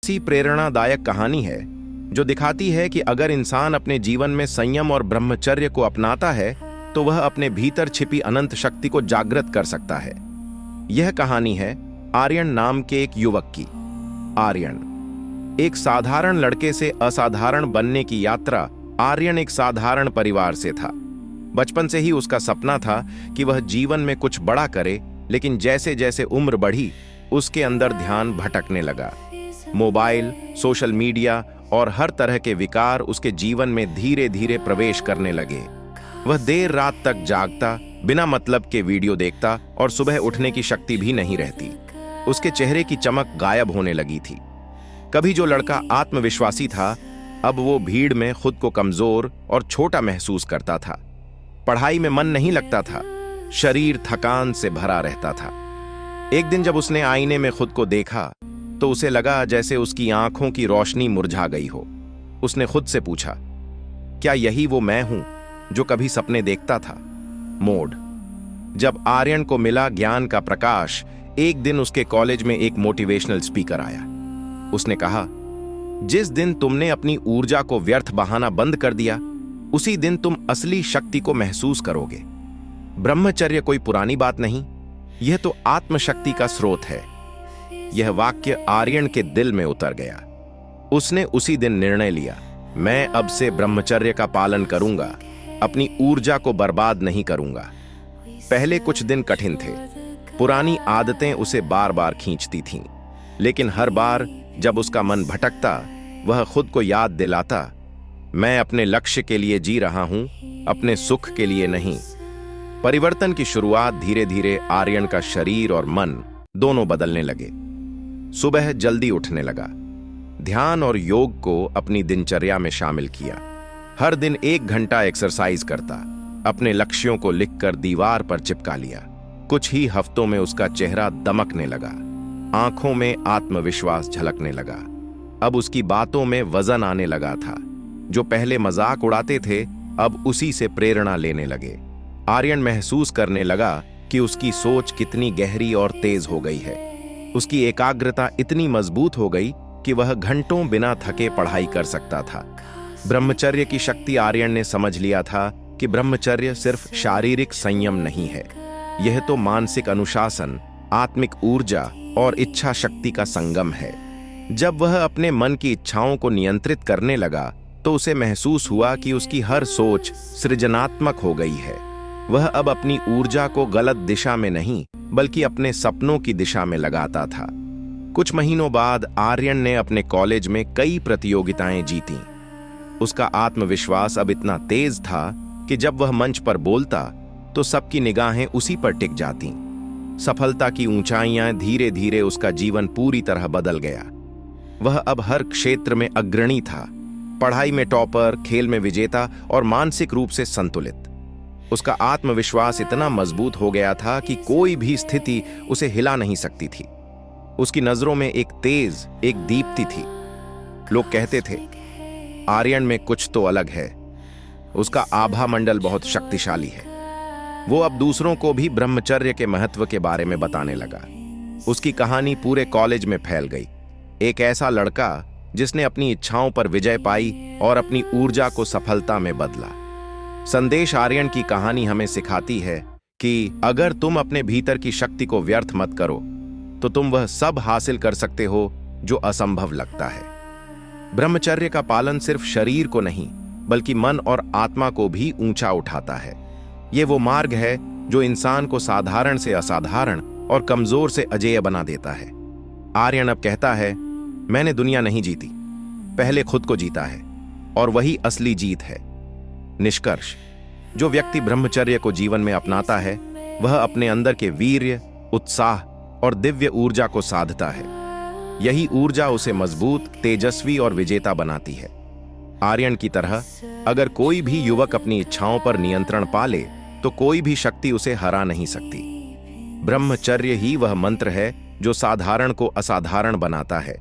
ऐसी प्रेरणादायक कहानी है जो दिखाती है कि अगर इंसान अपने जीवन में संयम और ब्रह्मचर्य को अपनाता है तो वह अपने भीतर छिपी अनंत शक्ति को जागृत कर सकता है। यह कहानी है आर्यन नाम के एक युवक की। आर्यन एक साधारण लड़के से असाधारण बनने की यात्रा। आर्यन एक साधारण परिवार से था। बचपन से ही उसका सपना था कि वह जीवन में कुछ बड़ा करे, लेकिन जैसे जैसे उम्र बढ़ी उसके अंदर ध्यान भटकने लगा। मोबाइल, सोशल मीडिया और हर तरह के विकार उसके जीवन में धीरे धीरे प्रवेश करने लगे। वह देर रात तक जागता, बिना मतलब के वीडियो देखता और सुबह उठने की शक्ति भी नहीं रहती। उसके चेहरे की चमक गायब होने लगी थी। कभी जो लड़का आत्मविश्वासी था, अब वो भीड़ में खुद को कमजोर और छोटा महसूस करता था। पढ़ाई में मन नहीं लगता था, शरीर थकान से भरा रहता था। एक दिन जब उसने आईने में खुद को देखा तो उसे लगा जैसे उसकी आंखों की रोशनी मुरझा गई हो। उसने खुद से पूछा, क्या यही वो मैं हूं जो कभी सपने देखता था? मोड जब आर्यन को मिला ज्ञान का प्रकाश, एक दिन उसके कॉलेज में एक मोटिवेशनल स्पीकर आया। उसने कहा, जिस दिन तुमने अपनी ऊर्जा को व्यर्थ बहाना बंद कर दिया, उसी दिन तुम असली शक्ति को महसूस करोगे। ब्रह्मचर्य कोई पुरानी बात नहीं, यह तो आत्मशक्ति का स्रोत है। यह वाक्य आर्यन के दिल में उतर गया। उसने उसी दिन निर्णय लिया, मैं अब से ब्रह्मचर्य का पालन करूंगा, अपनी ऊर्जा को बर्बाद नहीं करूंगा। पहले कुछ दिन कठिन थे। पुरानी आदतें उसे बार बार खींचती थीं, लेकिन हर बार जब उसका मन भटकता, वह खुद को याद दिलाता, मैं अपने लक्ष्य के लिए जी रहा हूं, अपने सुख के लिए नहीं। परिवर्तन की शुरुआत धीरे धीरे आर्यन का शरीर और मन दोनों बदलने लगे। सुबह जल्दी उठने लगा, ध्यान और योग को अपनी दिनचर्या में शामिल किया। हर दिन 1 घंटा एक्सरसाइज करता, अपने लक्ष्यों को लिखकर दीवार पर चिपका लिया। कुछ ही हफ्तों में उसका चेहरा दमकने लगा, आंखों में आत्मविश्वास झलकने लगा। अब उसकी बातों में वजन आने लगा था। जो पहले मजाक उड़ाते थे, अब उसी से प्रेरणा लेने लगे। आर्यन महसूस करने लगा कि उसकी सोच कितनी गहरी और तेज हो गई है। उसकी एकाग्रता इतनी मजबूत हो गई कि वह घंटों बिना थके पढ़ाई कर सकता था। ब्रह्मचर्य की शक्ति आर्यन ने समझ लिया था कि ब्रह्मचर्य सिर्फ शारीरिक संयम नहीं है, यह तो मानसिक अनुशासन, आत्मिक ऊर्जा और इच्छा शक्ति का संगम है। जब वह अपने मन की इच्छाओं को नियंत्रित करने लगा तो उसे महसूस हुआ कि उसकी हर सोच सृजनात्मक हो गई है। वह अब अपनी ऊर्जा को गलत दिशा में नहीं, बल्कि अपने सपनों की दिशा में लगाता था। कुछ महीनों बाद आर्यन ने अपने कॉलेज में कई प्रतियोगिताएं जीतीं। उसका आत्मविश्वास अब इतना तेज था कि जब वह मंच पर बोलता तो सबकी निगाहें उसी पर टिक जातीं। सफलता की ऊंचाइयां धीरे धीरे उसका जीवन पूरी तरह बदल गया। वह अब हर क्षेत्र में अग्रणी था, पढ़ाई में टॉपर, खेल में विजेता और मानसिक रूप से संतुलित। उसका आत्मविश्वास इतना मजबूत हो गया था कि कोई भी स्थिति उसे हिला नहीं सकती थी। उसकी नजरों में एक तेज, एक दीप्ति थी। लोग कहते थे, आर्यन में कुछ तो अलग है, उसका आभा मंडल बहुत शक्तिशाली है। वो अब दूसरों को भी ब्रह्मचर्य के महत्व के बारे में बताने लगा। उसकी कहानी पूरे कॉलेज में फैल गई। एक ऐसा लड़का जिसने अपनी इच्छाओं पर विजय पाई और अपनी ऊर्जा को सफलता में बदला। संदेश आर्यन की कहानी हमें सिखाती है कि अगर तुम अपने भीतर की शक्ति को व्यर्थ मत करो तो तुम वह सब हासिल कर सकते हो जो असंभव लगता है। ब्रह्मचर्य का पालन सिर्फ शरीर को नहीं, बल्कि मन और आत्मा को भी ऊंचा उठाता है। ये वो मार्ग है जो इंसान को साधारण से असाधारण और कमजोर से अजेय बना देता है। आर्यन अब कहता है, मैंने दुनिया नहीं जीती, पहले खुद को जीता है, और वही असली जीत है। निष्कर्ष, जो व्यक्ति ब्रह्मचर्य को जीवन में अपनाता है, वह अपने अंदर के वीर्य, उत्साह और दिव्य ऊर्जा को साधता है। यही ऊर्जा उसे मजबूत, तेजस्वी और विजेता बनाती है। आर्यन की तरह अगर कोई भी युवक अपनी इच्छाओं पर नियंत्रण पा ले तो कोई भी शक्ति उसे हरा नहीं सकती। ब्रह्मचर्य ही वह मंत्र है जो साधारण को असाधारण बनाता है,